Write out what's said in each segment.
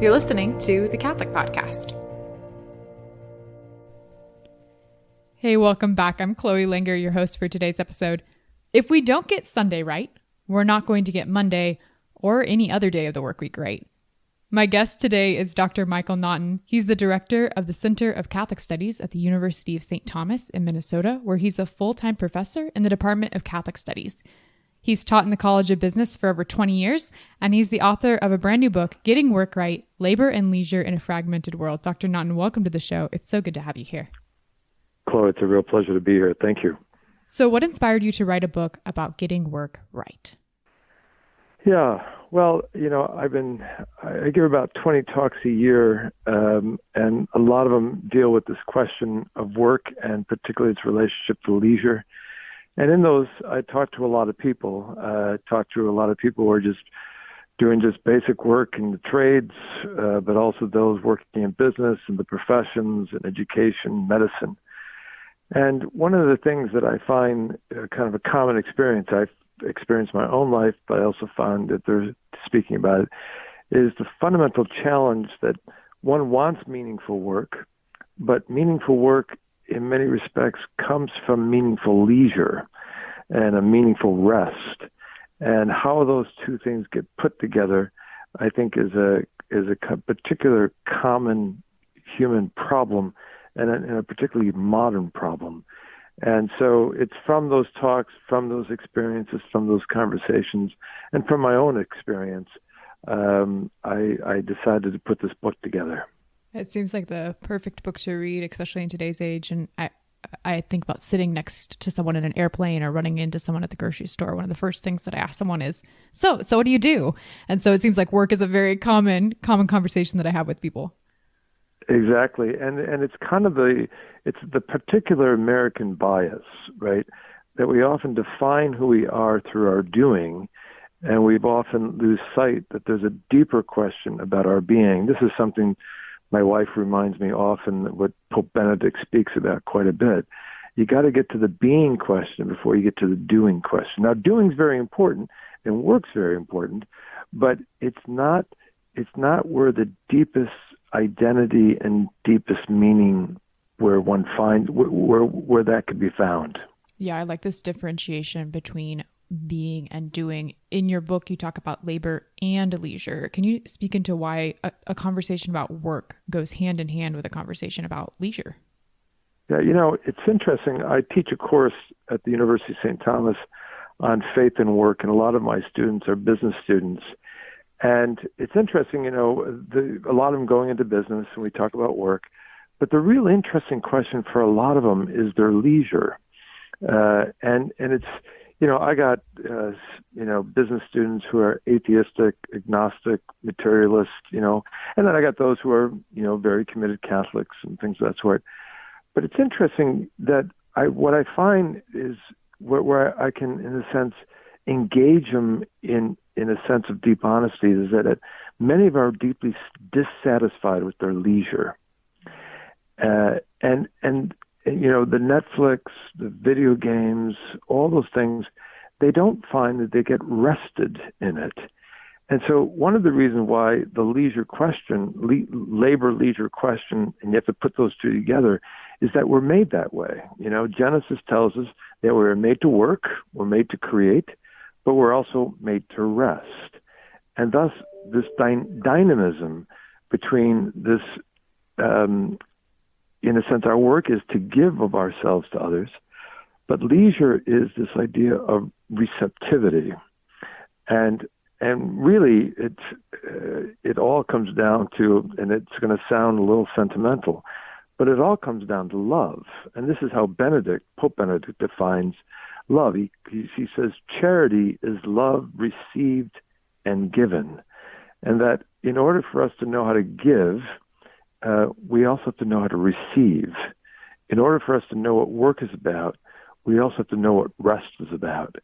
You're listening to the Catholic Podcast. Hey, welcome back. I'm Chloe Langr, your host for today's episode. If we don't get Sunday right, we're not going to get Monday or any other day of the work week right. My guest today is Dr. Michael Naughton. He's the director of the Center of Catholic Studies at the University of St. Thomas in Minnesota, where he's a full-time professor in the Department of Catholic Studies. He's taught in the College of Business for over 20 years, and he's the author of a brand new book, Getting Work Right, Labor and Leisure in a Fragmented World. Dr. Naughton, welcome to the show. It's so good to have you here. Chloe, it's a real pleasure to be here. Thank you. So what inspired you to write a book about getting work right? Yeah, well, I give about 20 talks a year, and a lot of them deal with this question of work and particularly its relationship to leisure. And in those, I talk to a lot of people. Who are just doing just basic work in the trades, but also those working in business and the professions and education, medicine. And one of the things that I find kind of a common experience, I've experienced my own life, but I also found that they're speaking about it, is the fundamental challenge that one wants meaningful work, but meaningful work in many respects comes from meaningful leisure and a meaningful rest. And how those two things get put together, I think, is a particular common human problem and a particularly modern problem. And so it's from those talks, from those experiences, from those conversations, and from my own experience, I decided to put this book together. It seems like the perfect book to read, especially in today's age. And I think about sitting next to someone in an airplane or running into someone at the grocery store. One of the first things that I ask someone is, so what do you do? And so it seems like work is a very common conversation that I have with people. Exactly. And it's kind of the particular American bias, right? That we often define who we are through our doing, and we've often lose sight that there's a deeper question about our being. This is something my wife reminds me often, what Pope Benedict speaks about quite a bit. You got to get to the being question before you get to the doing question. Now, doing is very important and work's very important, but it's not where the deepest identity and deepest meaning where one finds where that could be found. Yeah, I like this differentiation between being and doing. In your book, you talk about labor and leisure. Can you speak into why a conversation about work goes hand in hand with a conversation about leisure? Yeah, it's interesting. I teach a course at the University of St. Thomas on faith and work, and a lot of my students are business students. And it's interesting, a lot of them going into business, and we talk about work. But the real interesting question for a lot of them is their leisure. And it's, I got, business students who are atheistic, agnostic, materialist, and then I got those who are, very committed Catholics and things of that sort. But it's interesting that what I find is where I can, in a sense, engage them in a sense of deep honesty is that many of them are deeply dissatisfied with their leisure. And the Netflix, the video games, all those things, they don't find that they get rested in it. And so one of the reasons why the leisure question, labor-leisure question, and you have to put those two together, is that we're made that way. Genesis tells us that we're made to work, we're made to create, but we're also made to rest. And thus, this dynamism between this, in a sense, our work is to give of ourselves to others, but leisure is this idea of receptivity. And really, it all comes down to, and it's going to sound a little sentimental, but it all comes down to love. And this is how Pope Benedict defines love. He says charity is love received and given. And that in order for us to know how to give, we also have to know how to receive. In order for us to know what work is about, we also have to know what rest is about.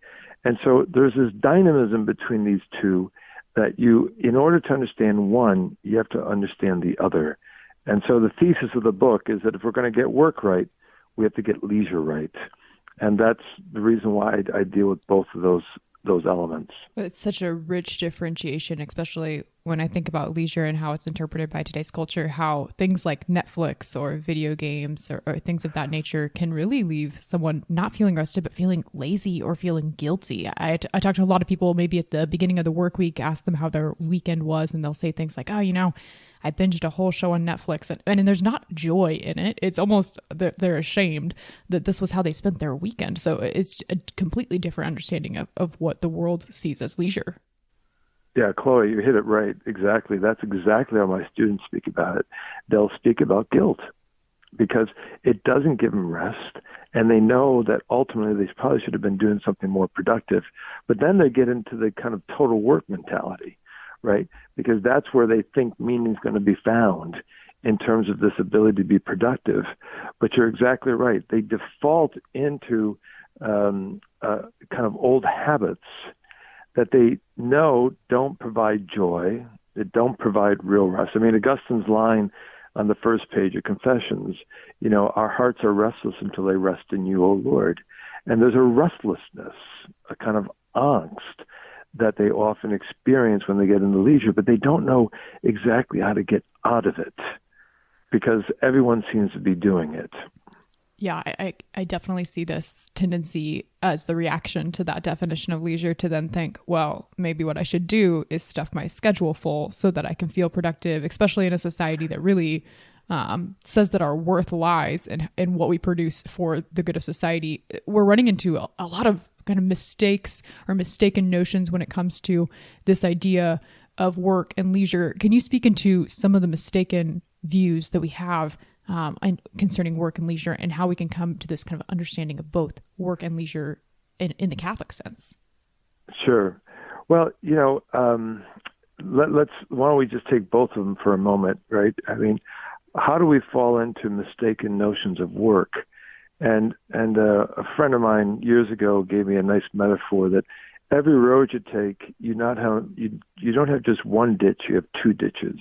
And so there's this dynamism between these two that in order to understand one, you have to understand the other. And so the thesis of the book is that if we're going to get work right, we have to get leisure right. And that's the reason why I deal with both of those those elements. It's such a rich differentiation, especially when I think about leisure and how it's interpreted by today's culture, how things like Netflix or video games or things of that nature can really leave someone not feeling rested, but feeling lazy or feeling guilty. I talk to a lot of people maybe at the beginning of the work week, ask them how their weekend was, and they'll say things like, oh, I binged a whole show on Netflix, and there's not joy in it. It's almost they're ashamed that this was how they spent their weekend. So it's a completely different understanding of what the world sees as leisure. Yeah, Chloe, you hit it right. Exactly. That's exactly how my students speak about it. They'll speak about guilt because it doesn't give them rest. And they know that ultimately they probably should have been doing something more productive. But then they get into the kind of total work mentality, right? Because that's where they think meaning is going to be found in terms of this ability to be productive. But you're exactly right. They default into kind of old habits that they know don't provide joy, that don't provide real rest. I mean, Augustine's line on the first page of Confessions, our hearts are restless until they rest in you, O Lord. And there's a restlessness, a kind of angst that they often experience when they get into leisure, but they don't know exactly how to get out of it because everyone seems to be doing it. Yeah, I definitely see this tendency as the reaction to that definition of leisure to then think, well, maybe what I should do is stuff my schedule full so that I can feel productive, especially in a society that really says that our worth lies in what we produce for the good of society. We're running into a lot of kind of mistakes or mistaken notions when it comes to this idea of work and leisure. Can you speak into some of the mistaken views that we have concerning work and leisure and how we can come to this kind of understanding of both work and leisure in the Catholic sense? Sure. Well, why don't we just take both of them for a moment, right? I mean, how do we fall into mistaken notions of work? And a friend of mine years ago gave me a nice metaphor that every road you take, you don't have just one ditch, you have two ditches.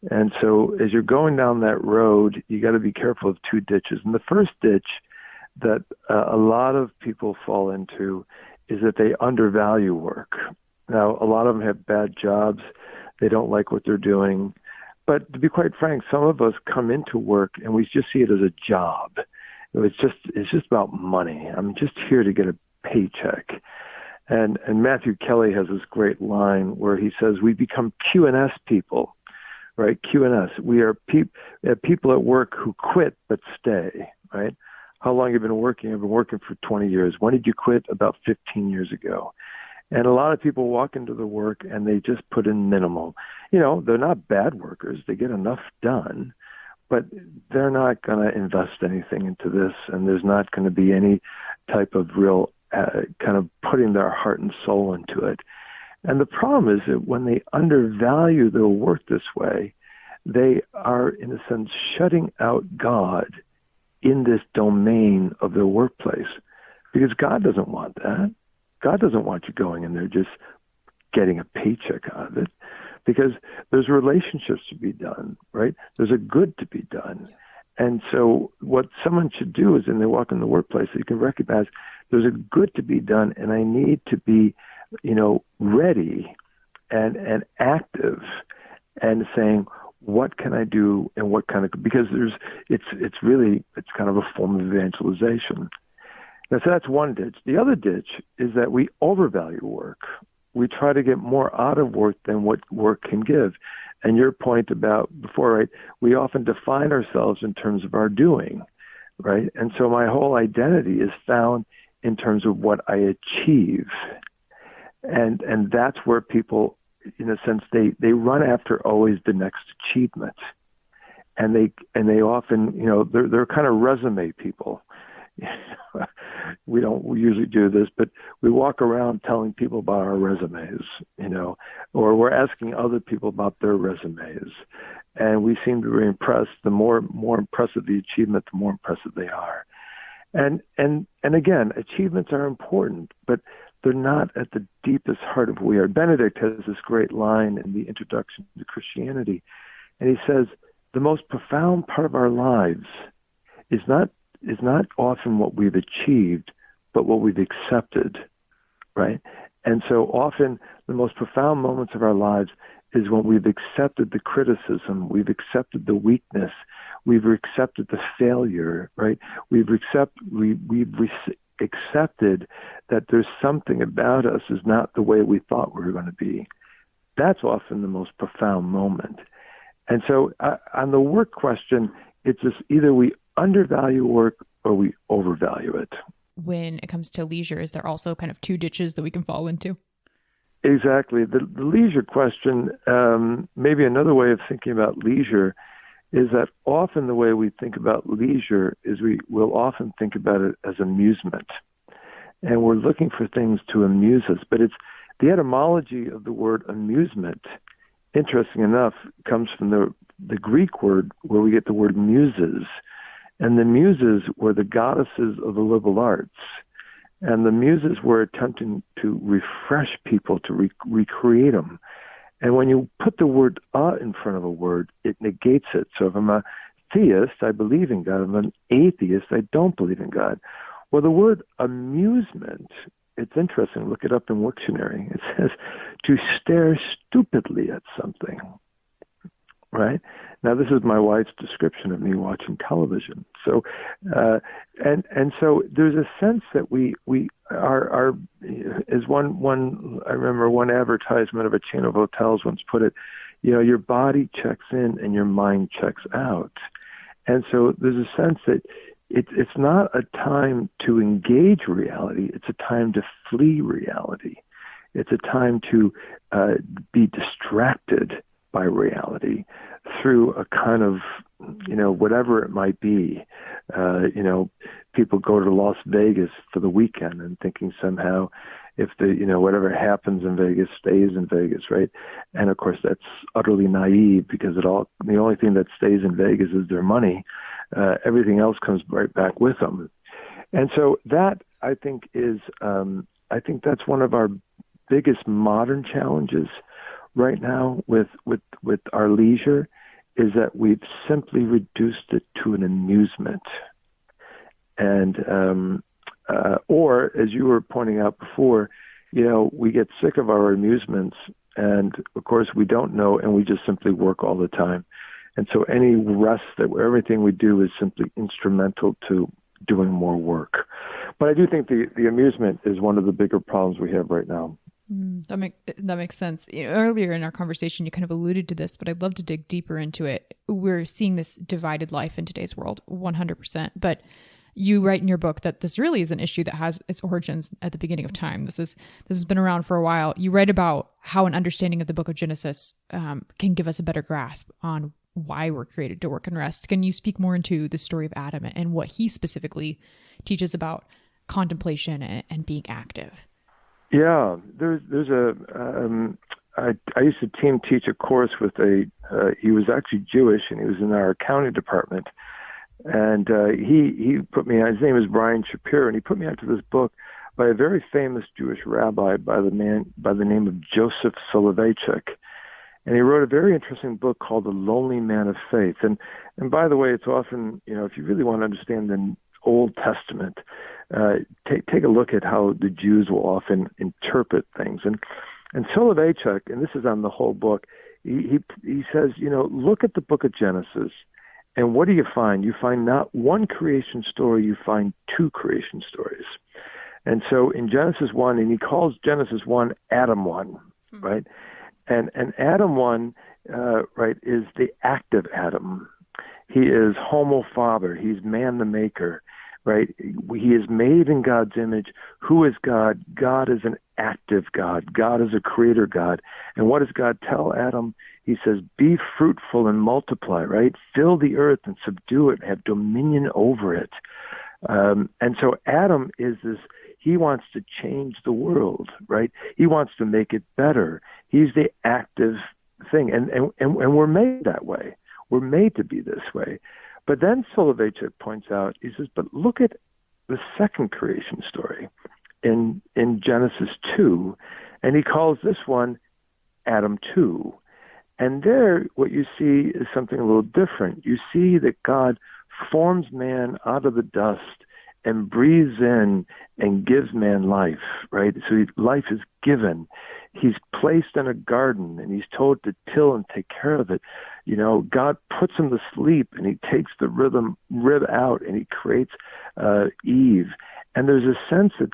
And so as you're going down that road, you got to be careful of two ditches. And the first ditch that a lot of people fall into is that they undervalue work. Now, a lot of them have bad jobs. They don't like what they're doing. But to be quite frank, some of us come into work and we just see it as a job. It's just about money. I'm just here to get a paycheck. And Matthew Kelly has this great line where he says, we become Q&S people. Right, Q&S. We are people at work who quit but stay, right? How long have you been working? I've been working for 20 years. When did you quit? About 15 years ago. And a lot of people walk into the work and they just put in minimal. They're not bad workers. They get enough done, but they're not going to invest anything into this, and there's not going to be any type of real kind of putting their heart and soul into it. And the problem is that when they undervalue their work this way, they are, in a sense, shutting out God in this domain of their workplace. Because God doesn't want that. God doesn't want you going in there just getting a paycheck out of it. Because there's relationships to be done, right? There's a good to be done. And so what someone should do is when they walk in the workplace, you can recognize there's a good to be done, and I need to be ready and active and saying, what can I do and what kind of, because it's kind of a form of evangelization. Now, so that's one ditch. The other ditch is that we overvalue work. We try to get more out of work than what work can give. And your point about before, right, we often define ourselves in terms of our doing, right? And so my whole identity is found in terms of what I achieve. And that's where people, in a sense, they run after always the next achievement, and they often, they're kind of resume people. We don't usually do this, but we walk around telling people about our resumes, or we're asking other people about their resumes, and we seem to be impressed. The more impressive the achievement, the more impressive they are. And again, achievements are important, but they're not at the deepest heart of who we are. Benedict has this great line in the Introduction to Christianity, and he says, the most profound part of our lives is not often what we've achieved, but what we've accepted, right? And so often the most profound moments of our lives is when we've accepted the criticism, we've accepted the weakness, we've accepted the failure, right? We've accepted that there's something about us is not the way we thought we were going to be. That's often the most profound moment. And so on the work question, it's just either we undervalue work or we overvalue it. When it comes to leisure, is there also kind of two ditches that we can fall into? Exactly. The leisure question, maybe another way of thinking about leisure is that often the way we think about leisure is we will often think about it as amusement. And we're looking for things to amuse us. But it's the etymology of the word amusement, interesting enough, comes from the Greek word where we get the word muses. And the muses were the goddesses of the liberal arts. And the muses were attempting to refresh people, to recreate them. And when you put the word in front of a word, it negates it. So if I'm a theist, I believe in God. If I'm an atheist, I don't believe in God. Well, the word amusement, it's interesting. Look it up in Wiktionary. It says to stare stupidly at something, right? Now, this is my wife's description of me watching television. So, and so there's a sense that we are as one I remember one advertisement of a chain of hotels once put it, your body checks in and your mind checks out. And so there's a sense that it's not a time to engage reality. It's a time to flee reality. It's a time to be distracted by reality through a kind of, whatever it might be. People go to Las Vegas for the weekend and thinking somehow if whatever happens in Vegas stays in Vegas, right? And of course that's utterly naive because the only thing that stays in Vegas is their money. Everything else comes right back with them. And so that I think that's one of our biggest modern challenges right now with our leisure is that we've simply reduced it to an amusement. And, or as you were pointing out before, we get sick of our amusements and of course we don't know and we just simply work all the time. And so any rest everything we do is simply instrumental to doing more work. But I do think the amusement is one of the bigger problems we have right now. That makes sense. Earlier in our conversation, you kind of alluded to this, but I'd love to dig deeper into it. We're seeing this divided life in today's world, 100%. But you write in your book that this really is an issue that has its origins at the beginning of time. This has been around for a while. You write about how an understanding of the book of Genesis can give us a better grasp on why we're created to work and rest. Can you speak more into the story of Adam and what he specifically teaches about contemplation and being active? Yeah, there's I used to team teach a course with he was actually Jewish and he was in our accounting department. And he put me on, his name is Brian Shapiro, and he put me onto this book by a very famous Jewish rabbi by the name of Joseph Soloveitchik. And he wrote a very interesting book called The Lonely Man of Faith. And by the way, it's often, if you really want to understand the Old Testament, take a look at how the Jews will often interpret things. And Soloveitchik, and this is on the whole book, he says, look at the book of Genesis, and what do you find? You find not one creation story, you find two creation stories. And so in Genesis 1, and he calls Genesis 1 Adam 1, right? And Adam 1, right, is the active Adam. He is homo faber. He's man the maker, right? He is made in God's image. Who is God? God is an active God. God is a creator God. And what does God tell Adam? He says, be fruitful and multiply, right? Fill the earth and subdue it and have dominion over it. And so Adam is this, he wants to change the world, right? He wants to make it better. He's the active thing. And we're made that way. We're made to be this way. But then Soloveitchik points out, he says, but look at the second creation story in Genesis 2, and he calls this one Adam 2. And there, what you see is something a little different. You see that God forms man out of the dust and breathes in and gives man life, right? So life is given. He's placed in a garden and he's told to till and take care of it. God puts him to sleep and he takes the rib out and he creates Eve. And there's a sense that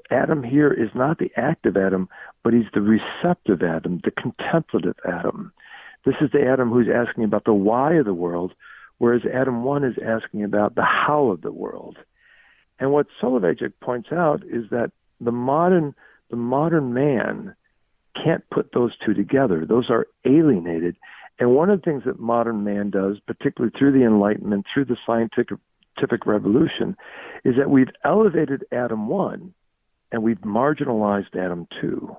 Adam here is not the active Adam, but he's the receptive Adam, the contemplative Adam. This is the Adam who's asking about the why of the world, whereas Adam 1 is asking about the how of the world. And what Soloveitchik points out is that the modern man can't put those two together. Those are alienated. And one of the things that modern man does, particularly through the Enlightenment, through the scientific revolution, is that we've elevated Adam 1 and we've marginalized Adam 2,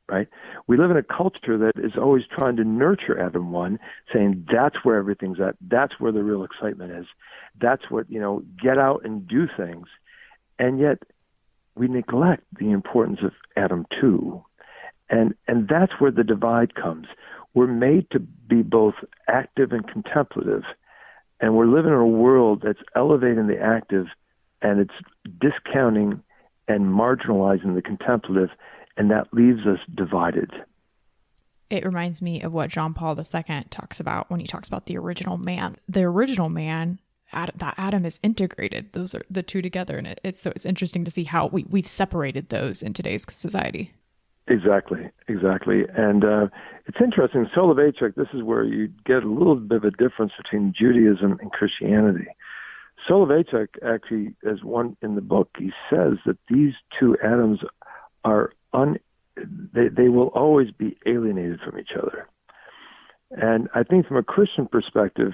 right? We live in a culture that is always trying to nurture Adam 1, saying that's where everything's at, that's where the real excitement is, that's what, get out and do things. And yet we neglect the importance of Adam 2. And that's where the divide comes. We're made to be both active and contemplative, and we're living in a world that's elevating the active and it's discounting and marginalizing the contemplative, and that leaves us divided. It reminds me of what John Paul II talks about when he talks about the original man. The original man, that Adam is integrated. Those are the two together, and it's interesting to see how we've separated those in today's society. Exactly. And it's interesting, Soloveitchik, this is where you get a little bit of a difference between Judaism and Christianity. Soloveitchik actually, as one in the book, he says that these two Adams are they will always be alienated from each other. And I think from a Christian perspective,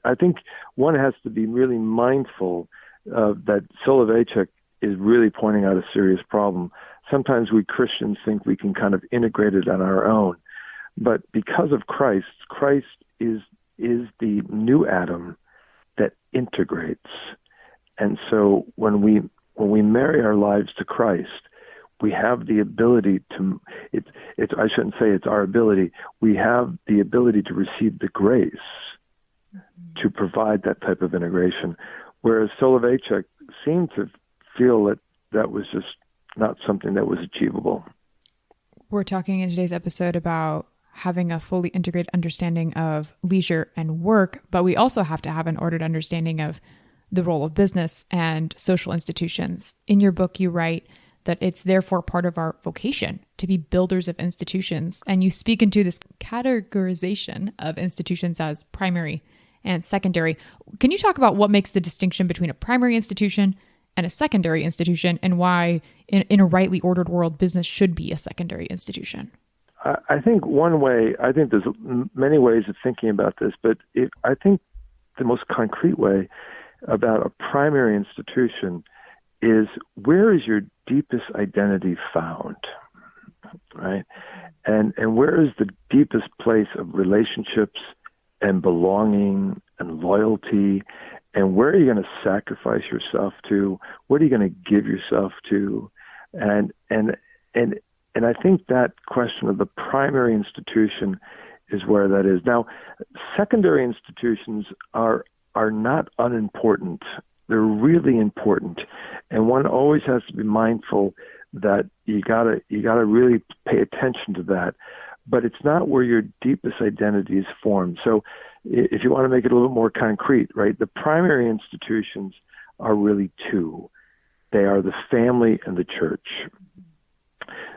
I think one has to be really mindful that Soloveitchik is really pointing out a serious problem. Sometimes we Christians think we can kind of integrate it on our own. But because of Christ is the new Adam that integrates. And so when we marry our lives to Christ, we have the ability to, I shouldn't say it's our ability, we have the ability to receive the grace to provide that type of integration. Whereas Soloveitchik seemed to feel that that was just not something that was achievable. We're talking in today's episode about having a fully integrated understanding of leisure and work, but we also have to have an ordered understanding of the role of business and social institutions. In your book, you write that it's therefore part of our vocation to be builders of institutions, and you speak into this categorization of institutions as primary and secondary. Can you talk about what makes the distinction between a primary institution and a secondary institution, and why in a rightly ordered world, business should be a secondary institution? I think one way, I think there's many ways of thinking about this, but I think the most concrete way about a primary institution is, where is your deepest identity found, right? And where is the deepest place of relationships and belonging and loyalty? And where are you going to sacrifice yourself to? What are you going to give yourself to? And I think that question of the primary institution is where that is. Now, secondary institutions are not unimportant. They're really important, and one always has to be mindful that you gotta really pay attention to that. But it's not where your deepest identity is formed. So if you want to make it a little more concrete, right, the primary institutions are really two. They are the family and the church,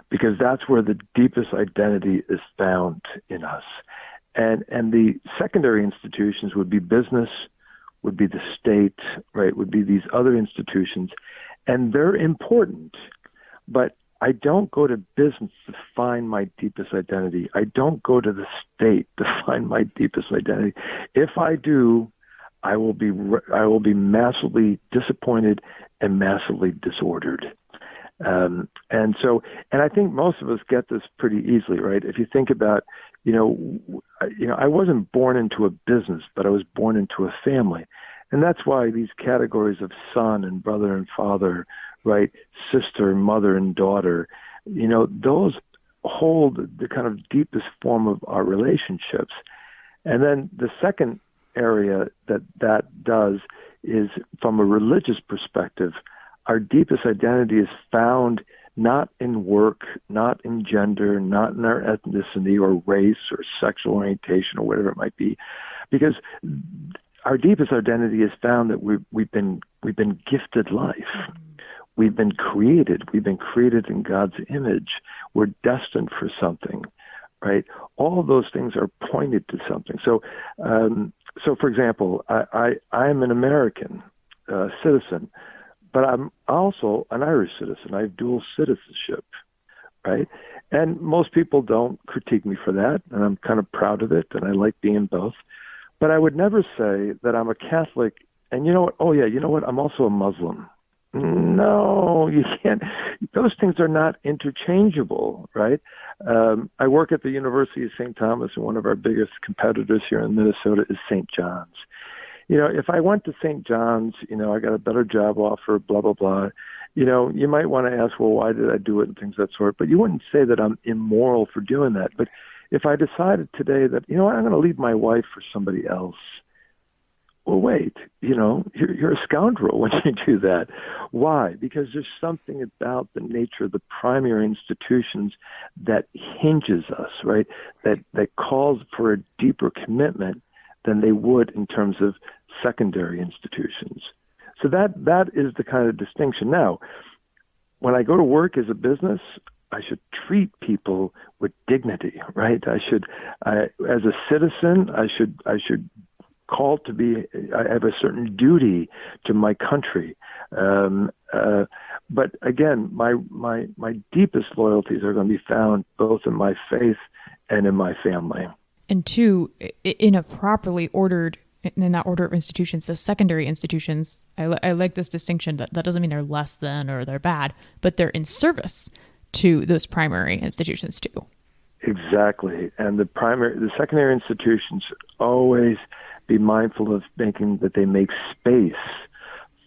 because that's where the deepest identity is found in us. And the secondary institutions would be business, would be the state, right, would be these other institutions. And they're important, but I don't go to business to find my deepest identity. I don't go to the state to find my deepest identity. If I do, I will be massively disappointed and massively disordered. And I think most of us get this pretty easily, right? If you think about, I wasn't born into a business, but I was born into a family. And that's why these categories of son and brother and father, right, sister, mother, and daughter, those hold the kind of deepest form of our relationships. And then the second area that does is from a religious perspective, our deepest identity is found not in work, not in gender, not in our ethnicity or race or sexual orientation or whatever it might be, because our deepest identity is found that we've been gifted life. We've been created. We've been created in God's image. We're destined for something, right? All of those things are pointed to something. So, for example, I'm an American citizen, but I'm also an Irish citizen. I have dual citizenship, right? And most people don't critique me for that, and I'm kind of proud of it, and I like being both. But I would never say that I'm a Catholic, and you know what? Oh, yeah, you know what? I'm also a Muslim. No, you can't. Those things are not interchangeable, right? I work at the University of St. Thomas, and one of our biggest competitors here in Minnesota is St. John's. You know, if I went to St. John's, you know, I got a better job offer, blah, blah, blah. You know, you might want to ask, well, why did I do it and things of that sort. But you wouldn't say that I'm immoral for doing that. But if I decided today that, you know what, I'm going to leave my wife for somebody else, well, wait, you know, you're a scoundrel when you do that. Why? Because there's something about the nature of the primary institutions that hinges us, right? That calls for a deeper commitment than they would in terms of secondary institutions. So that is the kind of distinction. Now, when I go to work as a business, I should treat people with dignity, right? As a citizen, I should call to be, I have a certain duty to my country. But again, my deepest loyalties are going to be found both in my faith and in my family. And two, in a properly ordered, in that order of institutions, so secondary institutions, I like this distinction that doesn't mean they're less than or they're bad, but they're in service to those primary institutions too. Exactly. And the secondary institutions always be mindful of making that they make space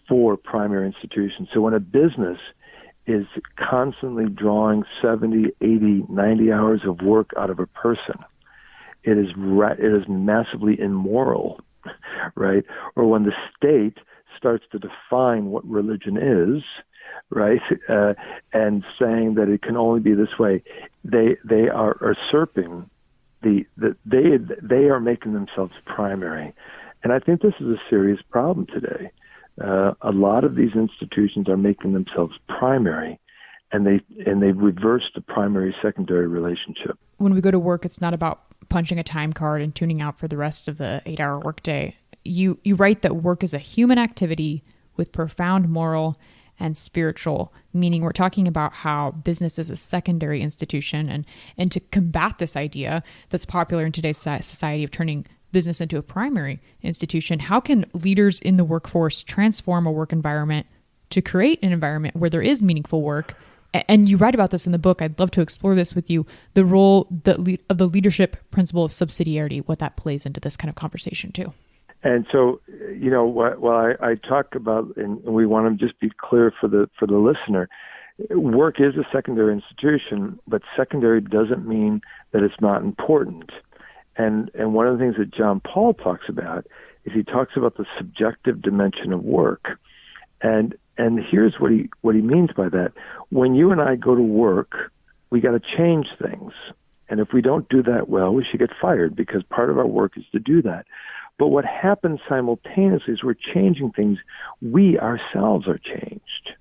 for primary institutions. So when a business is constantly drawing 70, 80, 90 hours of work out of a person, it is massively immoral, right? Or when the state starts to define what religion is, right, and saying that it can only be this way, they are usurping they are making themselves primary, and I think this is a serious problem today. A lot of these institutions are making themselves primary, and they reverse the primary-secondary relationship. When we go to work, it's not about punching a time card and tuning out for the rest of the 8-hour workday. You write that work is a human activity with profound moral and spiritual meaning. We're talking about how business is a secondary institution, and to combat this idea that's popular in today's society of turning business into a primary institution, how can leaders in the workforce transform a work environment to create an environment where there is meaningful work? And you write about this in the book. I'd love to explore this with you, the role of the leadership principle of subsidiarity, what that plays into this kind of conversation too. And so, you know, while I talk about, and we want to just be clear for the listener, work is a secondary institution, but secondary doesn't mean that it's not important. And one of the things that John Paul talks about is he talks about the subjective dimension of work. And here's what he means by that. When you and I go to work, we got to change things. And if we don't do that well, we should get fired, because part of our work is to do that. But what happens simultaneously is we're changing things. We ourselves are changed.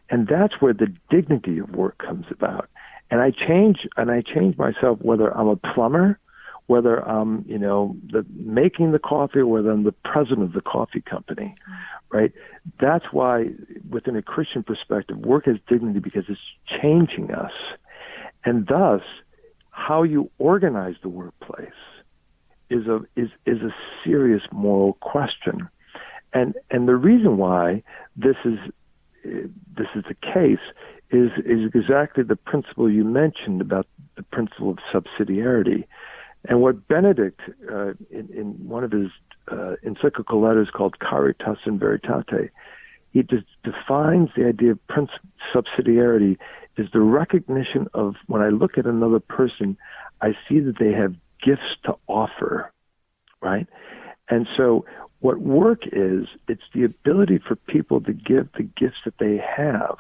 And that's where the dignity of work comes about. And I change myself, whether I'm a plumber, whether I'm, making the coffee, or whether I'm the president of the coffee company, right? That's why within a Christian perspective, work has dignity because it's changing us. And thus, how you organize the workplace is a serious moral question, and the reason why this is the case is exactly the principle you mentioned about the principle of subsidiarity, and what Benedict in one of his encyclical letters called Caritas in Veritate, he defines the idea of subsidiarity is the recognition of, when I look at another person, I see that they have gifts to offer, right? And so What work is, it's the ability for people to give the gifts that they have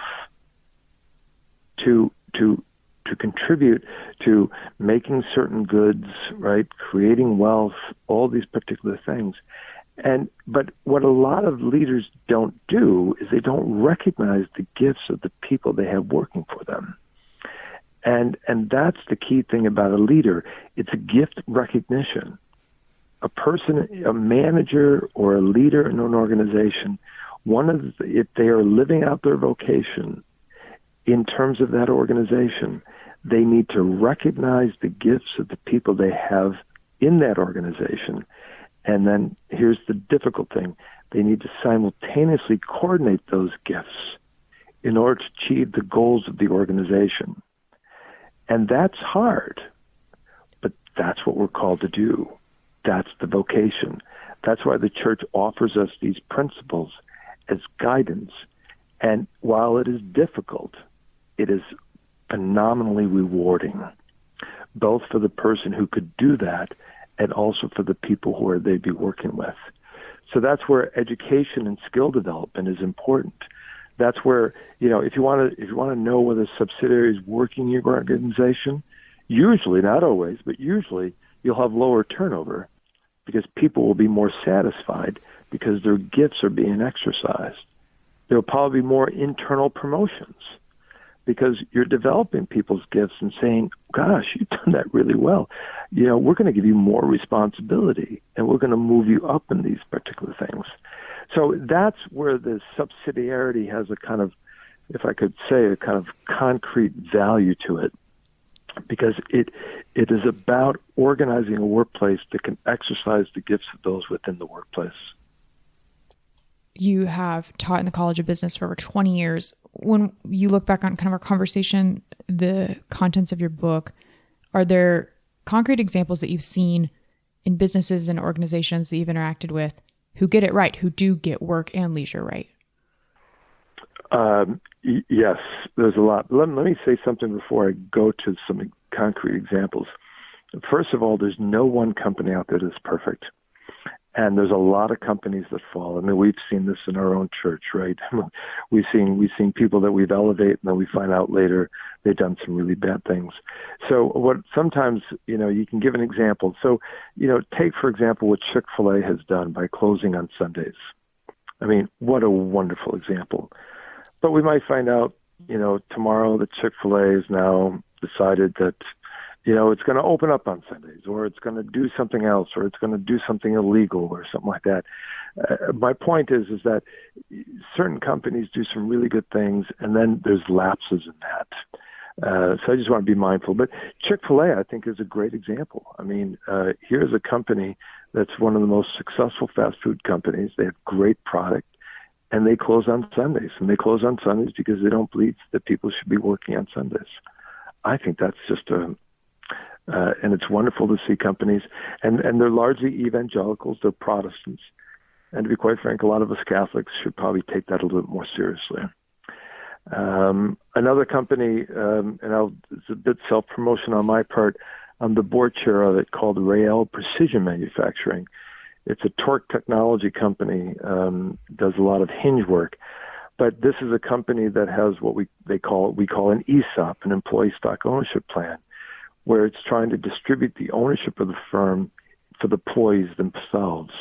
to contribute to making certain goods, right? Creating wealth, all these particular things. But what a lot of leaders don't do is they don't recognize the gifts of the people they have working for them. And that's the key thing about a leader. It's a gift recognition. A person, a manager or a leader in an organization, if they are living out their vocation in terms of that organization, they need to recognize the gifts of the people they have in that organization. And then here's the difficult thing. They need to simultaneously coordinate those gifts in order to achieve the goals of the organization. And that's hard, but that's what we're called to do. That's the vocation. That's why the church offers us these principles as guidance. And while it is difficult, it is phenomenally rewarding, both for the person who could do that and also for the people who they'd be working with. So that's where education and skill development is important. That's where, if you want to know whether a subsidiary is working in your organization, usually, not always, but usually you'll have lower turnover because people will be more satisfied because their gifts are being exercised. There will probably be more internal promotions because you're developing people's gifts and saying, gosh, you've done that really well. We're going to give you more responsibility and we're going to move you up in these particular things. So that's where the subsidiarity has a kind of, if I could say, a kind of concrete value to it, because it is about organizing a workplace that can exercise the gifts of those within the workplace. You have taught in the College of Business for over 20 years. When you look back on kind of our conversation, the contents of your book, are there concrete examples that you've seen in businesses and organizations that you've interacted with who get it right, who do get work and leisure right? Yes, there's a lot. Let me say something before I go to some concrete examples. First of all, there's no one company out there that's perfect. And there's a lot of companies that fall. I mean, we've seen this in our own church, right? We've seen people that we've elevated, and then we find out later they've done some really bad things. So what sometimes, you can give an example. So, take, for example, what Chick-fil-A has done by closing on Sundays. I mean, what a wonderful example. But we might find out, tomorrow that Chick-fil-A has now decided that, it's going to open up on Sundays, or it's going to do something else, or it's going to do something illegal or something like that. My point is that certain companies do some really good things, and then there's lapses in that. So I just want to be mindful. But Chick-fil-A, I think, is a great example. I mean, here's a company that's one of the most successful fast food companies. They have great product, and they close on Sundays. And they close on Sundays because they don't believe that people should be working on Sundays. I think that's just and it's wonderful to see companies, and they're largely evangelicals, they're Protestants. And to be quite frank, a lot of us Catholics should probably take that a little bit more seriously. Another company, it's a bit self-promotion on my part, I'm the board chair of it, called Rael Precision Manufacturing. It's a torque technology company, does a lot of hinge work. But this is a company that has what we call an ESOP, an employee stock ownership plan, where it's trying to distribute the ownership of the firm for the employees themselves.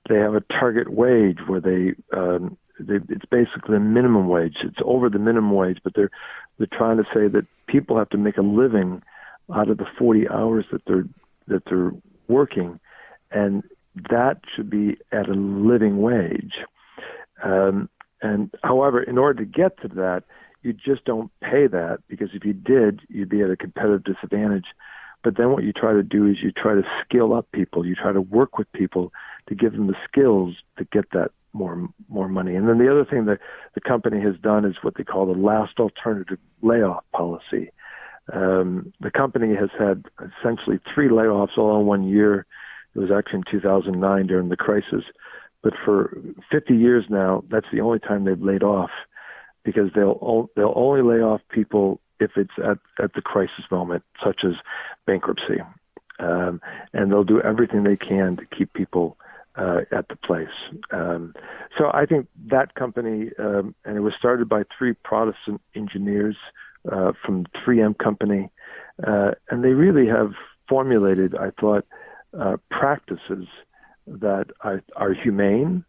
They have a target wage where it's basically a minimum wage. It's over the minimum wage, but they're trying to say that people have to make a living out of the 40 hours that they're working, and that should be at a living wage. And however, in order to get to that, you just don't pay that, because if you did, you'd be at a competitive disadvantage. But then what you try to do is you try to skill up people. You try to work with people to give them the skills to get that more money. And then the other thing that the company has done is what they call the last alternative layoff policy. The company has had essentially 3 layoffs all in 1 year. It was actually in 2009 during the crisis. But for 50 years now, that's the only time they've laid off, because they'll only lay off people if it's at the crisis moment, such as bankruptcy. And they'll do everything they can to keep people at the place. So I think that company, and it was started by three Protestant engineers from 3M company, and they really have formulated, I thought, practices that are humane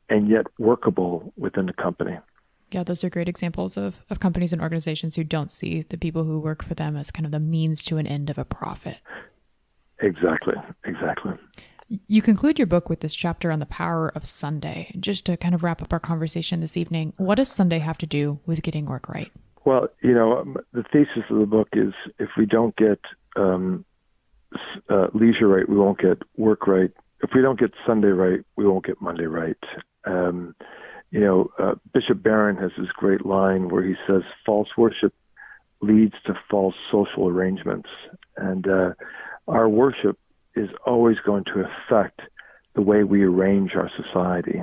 and yet workable within the company. Yeah, those are great examples of companies and organizations who don't see the people who work for them as kind of the means to an end of a profit. Exactly. You conclude your book with this chapter on the power of Sunday. Just to kind of wrap up our conversation this evening, what does Sunday have to do with getting work right? Well, the thesis of the book is if we don't get leisure right, we won't get work right. If we don't get Sunday right, we won't get Monday right. Bishop Barron has this great line where he says, false worship leads to false social arrangements. And our worship is always going to affect the way we arrange our society.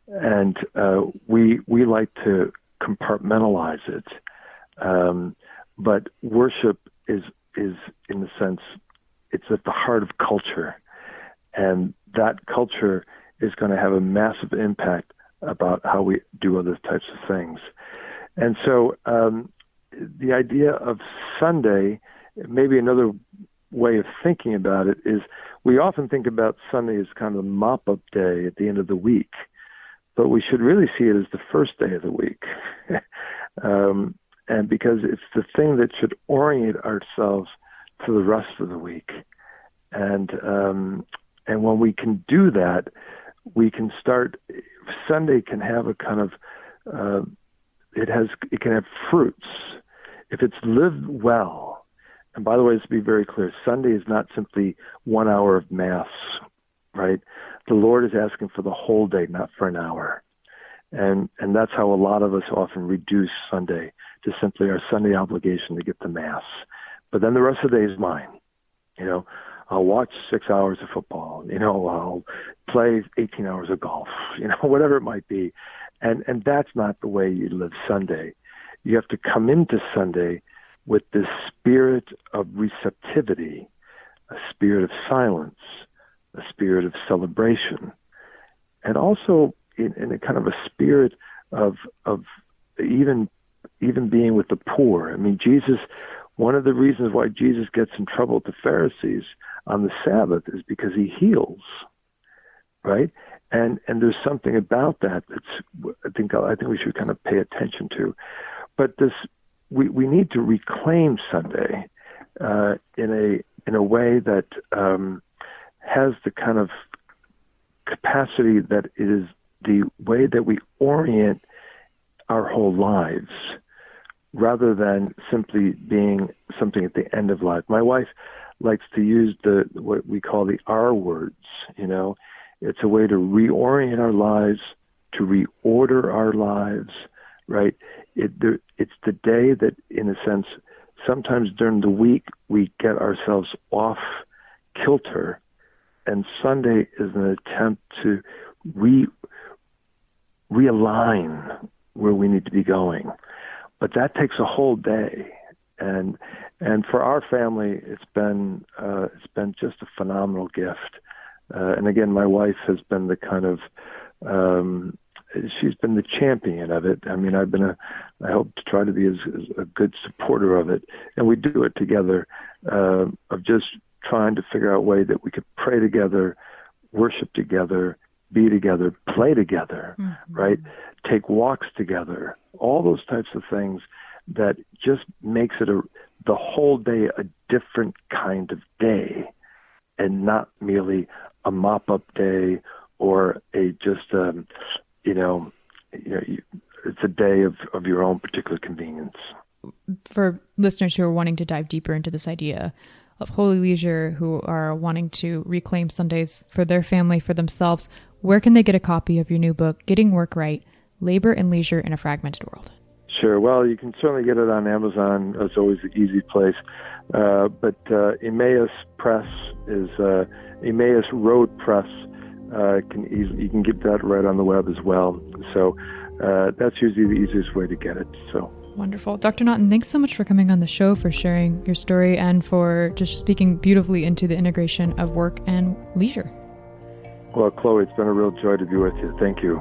And we like to compartmentalize it. But worship is in the sense, it's at the heart of culture. And that culture is going to have a massive impact about how we do other types of things. And so the idea of Sunday, maybe another way of thinking about it is we often think about Sunday as kind of a mop-up day at the end of the week, but we should really see it as the first day of the week. And because it's the thing that should orient ourselves to the rest of the week. And when we can do that, we can start. Sunday can have a kind of it can have fruits if it's lived well. And by the way, let's be very clear: Sunday is not simply 1 hour of mass, right? The Lord is asking for the whole day, not for an hour. And that's how a lot of us often reduce Sunday to simply our Sunday obligation to get the mass. But then the rest of the day is mine. I'll watch 6 hours of football. I'll play 18 hours of golf. Whatever it might be. And that's not the way you live Sunday. You have to come into Sunday with this spirit of receptivity, a spirit of silence, a spirit of celebration, and also in a kind of a spirit of even being with the poor. I mean, Jesus, one of the reasons why Jesus gets in trouble with the Pharisees on the Sabbath is because he heals, right? And there's something about that that's I think we should kind of pay attention to. But we need to reclaim Sunday in a way that has the kind of capacity that it is the way that we orient our whole lives, rather than simply being something at the end of life. My wife likes to use what we call the R words. It's a way to reorient our lives, to reorder our lives, right? It's the day that, in a sense, sometimes during the week we get ourselves off kilter, and Sunday is an attempt to realign where we need to be going. But that takes a whole day, and for our family, it's been just a phenomenal gift. And again, my wife has been the kind of she's been the champion of it. I mean, I hope to try to be as a good supporter of it, and we do it together, of just trying to figure out a way that we could pray together, worship together, be together, play together, right? Take walks together, all those types of things that just makes it the whole day a different kind of day, and not merely a mop-up day or it's a day of your own particular convenience. For listeners who are wanting to dive deeper into this idea of holy leisure, who are wanting to reclaim Sundays for their family, for themselves, where can they get a copy of your new book, Getting Work Right, Labor and Leisure in a Fragmented World? Sure. Well, you can certainly get it on Amazon. It's always the easy place. But Emmaus Press is Emmaus Road Press. You can get that right on the web as well. So that's usually the easiest way to get it. So wonderful. Dr. Naughton, thanks so much for coming on the show, for sharing your story, and for just speaking beautifully into the integration of work and leisure. Well, Chloe, it's been a real joy to be with you. Thank you.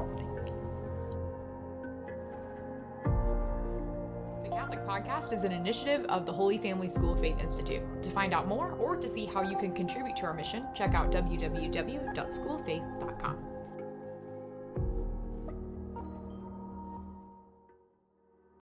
The Catholic Podcast is an initiative of the Holy Family School of Faith Institute. To find out more or to see how you can contribute to our mission, check out www.schooloffaith.com.